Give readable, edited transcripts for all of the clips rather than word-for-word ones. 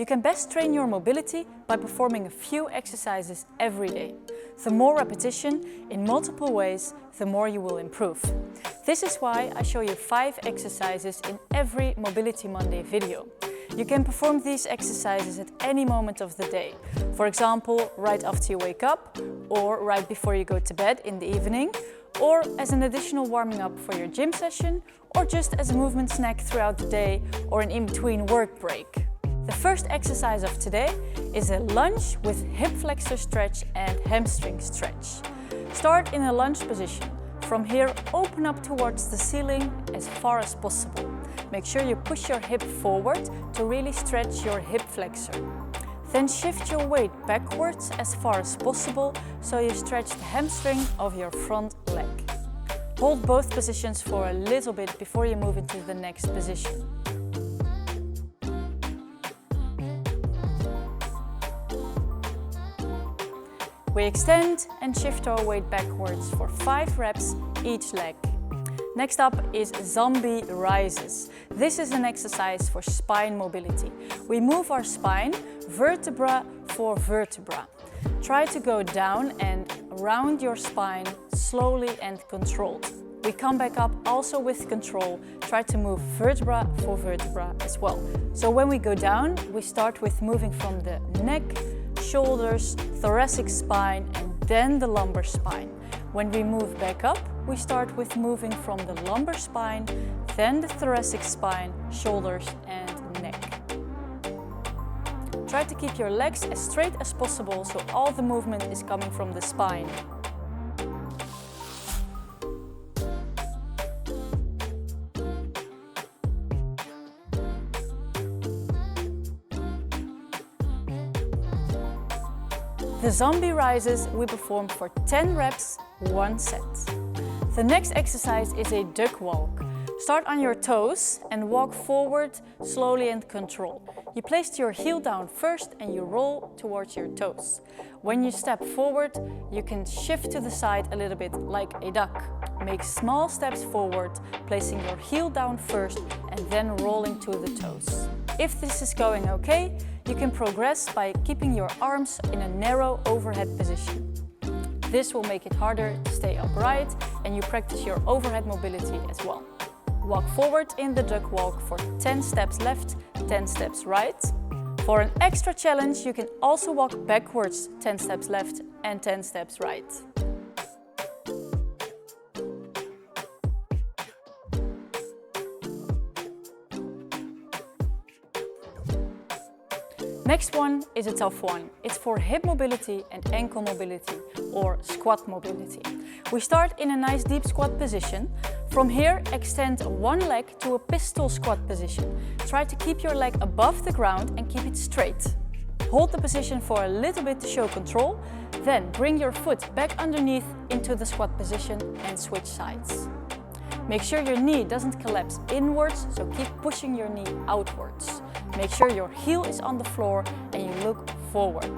You can best train your mobility by performing a few exercises every day. The more repetition in multiple ways, the more you will improve. This is why I show you 5 exercises in every Mobility Monday video. You can perform these exercises at any moment of the day. For example, right after you wake up, or right before you go to bed in the evening, or as an additional warming up for your gym session, or just as a movement snack throughout the day or an in-between work break. The first exercise of today is a lunge with hip flexor stretch and hamstring stretch. Start in a lunge position. From here, open up towards the ceiling as far as possible. Make sure you push your hip forward to really stretch your hip flexor. Then shift your weight backwards as far as possible so you stretch the hamstring of your front leg. Hold both positions for a little bit before you move into the next position. We extend and shift our weight backwards for 5 reps each leg. Next up is zombie rises. This is an exercise for spine mobility. We move our spine vertebra for vertebra. Try to go down and around your spine slowly and controlled. We come back up also with control. Try to move vertebra for vertebra as well. So when we go down, we start with moving from the neck, shoulders, thoracic spine, and then the lumbar spine. When we move back up, we start with moving from the lumbar spine, then the thoracic spine, shoulders, and neck. Try to keep your legs as straight as possible so all the movement is coming from the spine. The zombie rises we perform for 10 reps, 1 set. The next exercise is a duck walk. Start on your toes and walk forward slowly and controlled. You place your heel down first and you roll towards your toes. When you step forward, you can shift to the side a little bit like a duck. Make small steps forward, placing your heel down first and then rolling to the toes. If this is going okay, you can progress by keeping your arms in a narrow overhead position. This will make it harder to stay upright and you practice your overhead mobility as well. Walk forward in the duck walk for 10 steps left, 10 steps right. For an extra challenge, you can also walk backwards 10 steps left and 10 steps right. Next one is a tough one. It's for hip mobility and ankle mobility, or squat mobility. We start in a nice deep squat position. From here, extend one leg to a pistol squat position. Try to keep your leg above the ground and keep it straight. Hold the position for a little bit to show control. Then bring your foot back underneath into the squat position and switch sides. Make sure your knee doesn't collapse inwards, so keep pushing your knee outwards. Make sure your heel is on the floor and you look forward.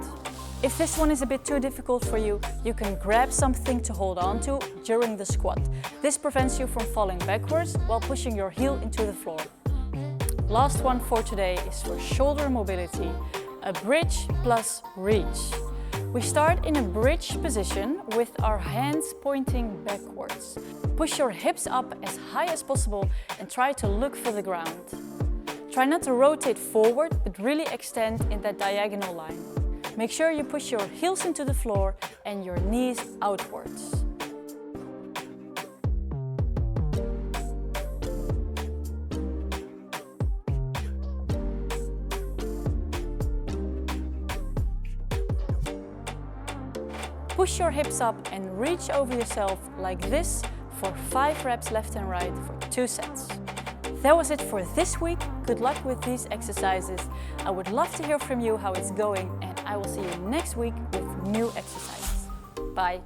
If this one is a bit too difficult for you, you can grab something to hold on to during the squat. This prevents you from falling backwards while pushing your heel into the floor. Last one for today is for shoulder mobility, a bridge plus reach. We start in a bridge position with our hands pointing backwards. Push your hips up as high as possible and try to look for the ground. Try not to rotate forward, but really extend in that diagonal line. Make sure you push your heels into the floor and your knees outwards. Push your hips up and reach over yourself like this for 5 reps left and right for 2 sets. That was it for this week. Good luck with these exercises. I would love to hear from you how it's going, and I will see you next week with new exercises. Bye!